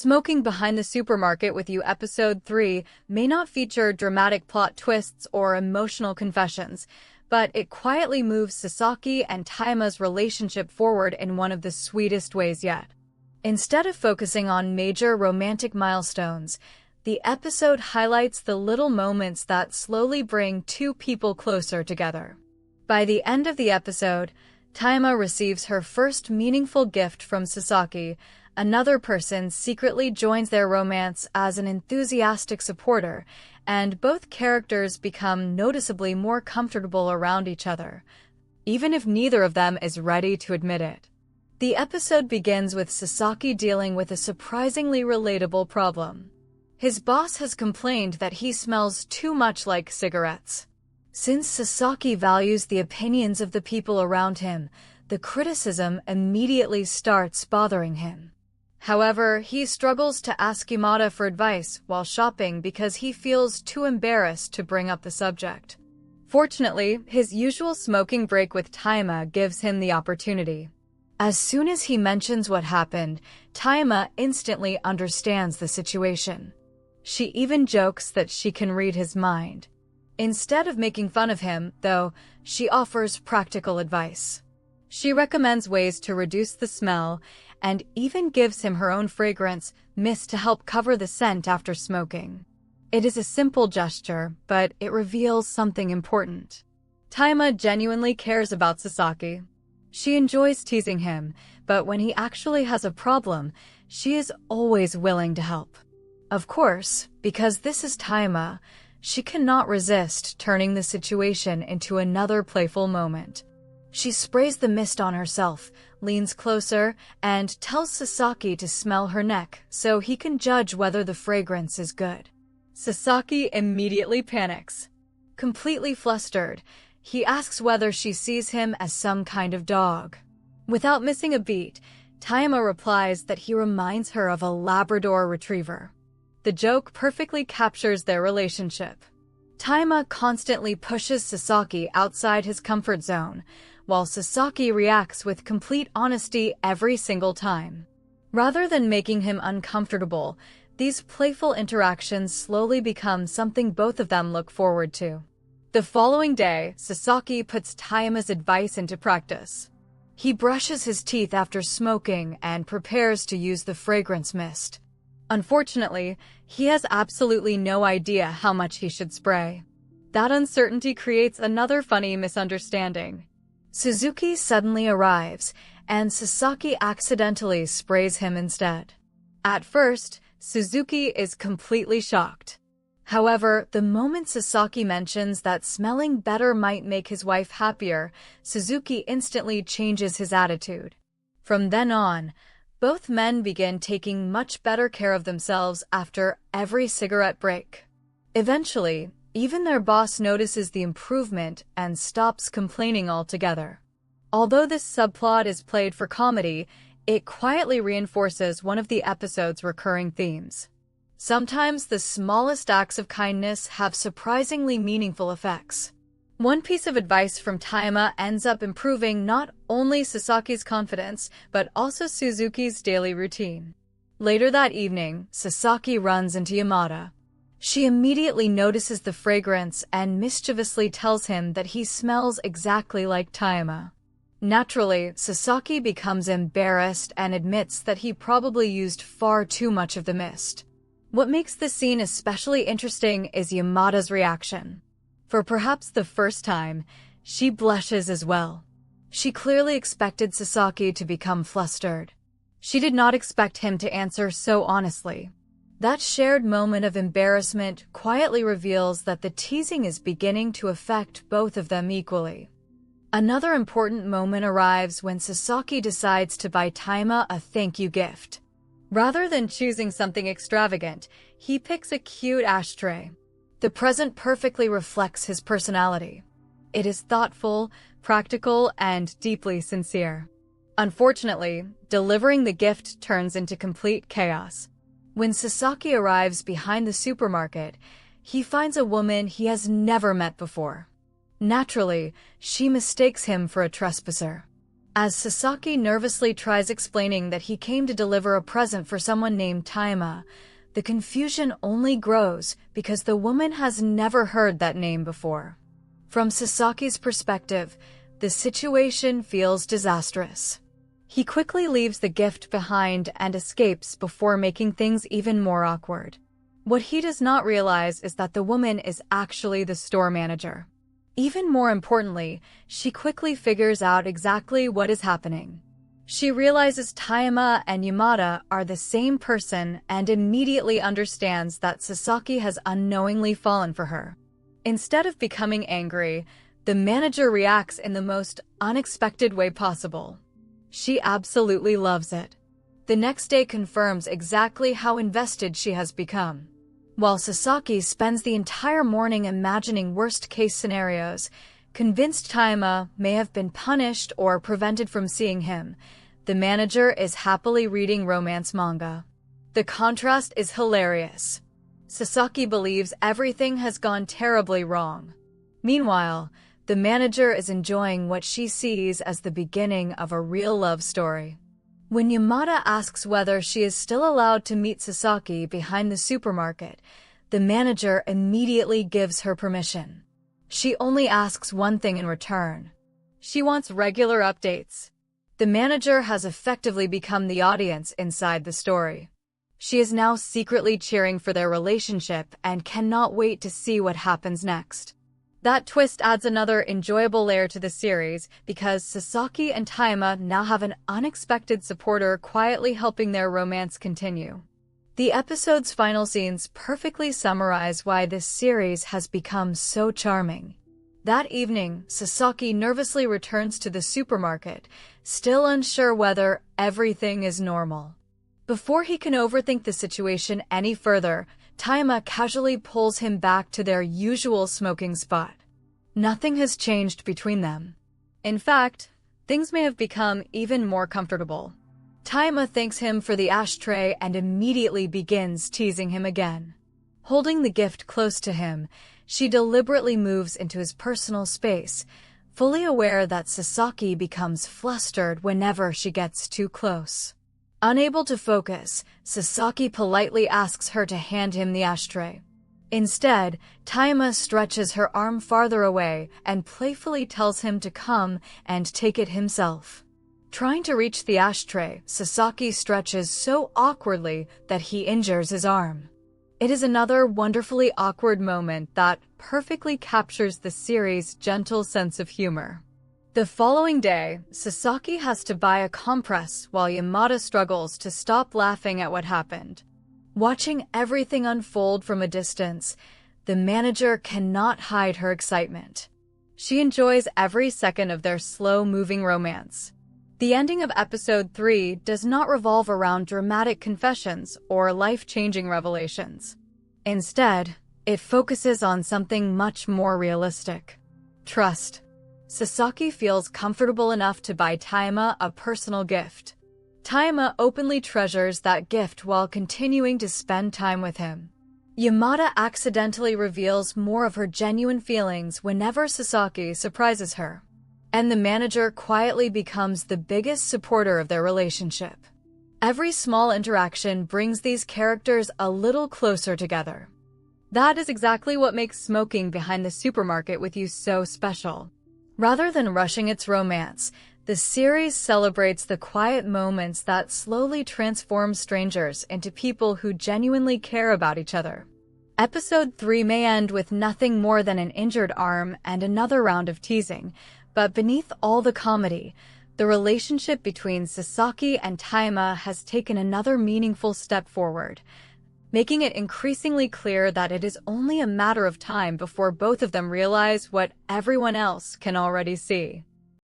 Smoking Behind the Supermarket with You Episode 3 may not feature dramatic plot twists or emotional confessions, but it quietly moves Sasaki and Tayama's relationship forward in one of the sweetest ways yet. Instead of focusing on major romantic milestones, the episode highlights the little moments that slowly bring two people closer together. By the end of the episode, Tayama receives her first meaningful gift from Sasaki. Another person secretly joins their romance as an enthusiastic supporter, and both characters become noticeably more comfortable around each other, even if neither of them is ready to admit it. The episode begins with Sasaki dealing with a surprisingly relatable problem. His boss has complained that he smells too much like cigarettes. Since Sasaki values the opinions of the people around him, the criticism immediately starts bothering him. However, he struggles to ask Yamada for advice while shopping because he feels too embarrassed to bring up the subject. Fortunately, his usual smoking break with Tayama gives him the opportunity. As soon as he mentions what happened, Tayama instantly understands the situation. She even jokes that she can read his mind. Instead of making fun of him, though, she offers practical advice. She recommends ways to reduce the smell and even gives him her own fragrance mist to help cover the scent after smoking. It is a simple gesture, but it reveals something important. Tayama genuinely cares about Sasaki. She enjoys teasing him, but when he actually has a problem, she is always willing to help. Of course, because this is Tayama, she cannot resist turning the situation into another playful moment. She sprays the mist on herself, leans closer, and tells Sasaki to smell her neck so he can judge whether the fragrance is good. Sasaki immediately panics. Completely flustered, he asks whether she sees him as some kind of dog. Without missing a beat, Tayama replies that he reminds her of a Labrador retriever. The joke perfectly captures their relationship. Tayama constantly pushes Sasaki outside his comfort zone, while Sasaki reacts with complete honesty every single time. Rather than making him uncomfortable, these playful interactions slowly become something both of them look forward to. The following day, Sasaki puts Tayama's advice into practice. He brushes his teeth after smoking and prepares to use the fragrance mist. Unfortunately, he has absolutely no idea how much he should spray. That uncertainty creates another funny misunderstanding. Suzuki suddenly arrives, and Sasaki accidentally sprays him instead. At first, Suzuki is completely shocked. However, the moment Sasaki mentions that smelling better might make his wife happier, Suzuki instantly changes his attitude. From then on, both men begin taking much better care of themselves after every cigarette break. Eventually, even their boss notices the improvement and stops complaining altogether. Although this subplot is played for comedy, it quietly reinforces one of the episode's recurring themes. Sometimes the smallest acts of kindness have surprisingly meaningful effects. One piece of advice from Tayama ends up improving not only Sasaki's confidence, but also Suzuki's daily routine. Later that evening, Sasaki runs into Yamada. She immediately notices the fragrance and mischievously tells him that he smells exactly like Tayama. Naturally, Sasaki becomes embarrassed and admits that he probably used far too much of the mist. What makes this scene especially interesting is Yamada's reaction. For perhaps the first time, she blushes as well. She clearly expected Sasaki to become flustered. She did not expect him to answer so honestly. That shared moment of embarrassment quietly reveals that the teasing is beginning to affect both of them equally. Another important moment arrives when Sasaki decides to buy Tayama a thank you gift. Rather than choosing something extravagant, he picks a cute ashtray. The present perfectly reflects his personality. It is thoughtful, practical, and deeply sincere. Unfortunately, delivering the gift turns into complete chaos. When Sasaki arrives behind the supermarket, he finds a woman he has never met before. Naturally, she mistakes him for a trespasser. As Sasaki nervously tries explaining that he came to deliver a present for someone named Tayama, the confusion only grows because the woman has never heard that name before. From Sasaki's perspective, the situation feels disastrous. He quickly leaves the gift behind and escapes before making things even more awkward. What he does not realize is that the woman is actually the store manager. Even more importantly, she quickly figures out exactly what is happening. She realizes Tayama and Yamada are the same person and immediately understands that Sasaki has unknowingly fallen for her. Instead of becoming angry, the manager reacts in the most unexpected way possible. She absolutely loves it. The next day confirms exactly how invested she has become. While Sasaki spends the entire morning imagining worst-case scenarios, convinced Tayama may have been punished or prevented from seeing him, the manager is happily reading romance manga. The contrast is hilarious. Sasaki believes everything has gone terribly wrong. Meanwhile, the manager is enjoying what she sees as the beginning of a real love story. When Yamada asks whether she is still allowed to meet Sasaki behind the supermarket, the manager immediately gives her permission. She only asks one thing in return. She wants regular updates. The manager has effectively become the audience inside the story. She is now secretly cheering for their relationship and cannot wait to see what happens next. That twist adds another enjoyable layer to the series because Sasaki and Tayama now have an unexpected supporter quietly helping their romance continue. The episode's final scenes perfectly summarize why this series has become so charming. That evening, Sasaki nervously returns to the supermarket, still unsure whether everything is normal. Before he can overthink the situation any further, Tayama casually pulls him back to their usual smoking spot. Nothing has changed between them. In fact, things may have become even more comfortable. Tayama thanks him for the ashtray and immediately begins teasing him again. Holding the gift close to him, she deliberately moves into his personal space, fully aware that Sasaki becomes flustered whenever she gets too close. Unable to focus, Sasaki politely asks her to hand him the ashtray. Instead, Tayama stretches her arm farther away and playfully tells him to come and take it himself. Trying to reach the ashtray, Sasaki stretches so awkwardly that he injures his arm. It is another wonderfully awkward moment that perfectly captures the series' gentle sense of humor. The following day, Sasaki has to buy a compress while Yamada struggles to stop laughing at what happened. Watching everything unfold from a distance, the manager cannot hide her excitement. She enjoys every second of their slow-moving romance. The ending of episode 3 does not revolve around dramatic confessions or life-changing revelations. Instead, it focuses on something much more realistic: trust. Sasaki feels comfortable enough to buy Tayama a personal gift. Tayama openly treasures that gift while continuing to spend time with him. Yamada accidentally reveals more of her genuine feelings whenever Sasaki surprises her. And the manager quietly becomes the biggest supporter of their relationship. Every small interaction brings these characters a little closer together. That is exactly what makes Smoking Behind the Supermarket with You so special. Rather than rushing its romance, the series celebrates the quiet moments that slowly transform strangers into people who genuinely care about each other. Episode 3 may end with nothing more than an injured arm and another round of teasing, but beneath all the comedy, the relationship between Sasaki and Tayama has taken another meaningful step forward, making it increasingly clear that it is only a matter of time before both of them realize what everyone else can already see.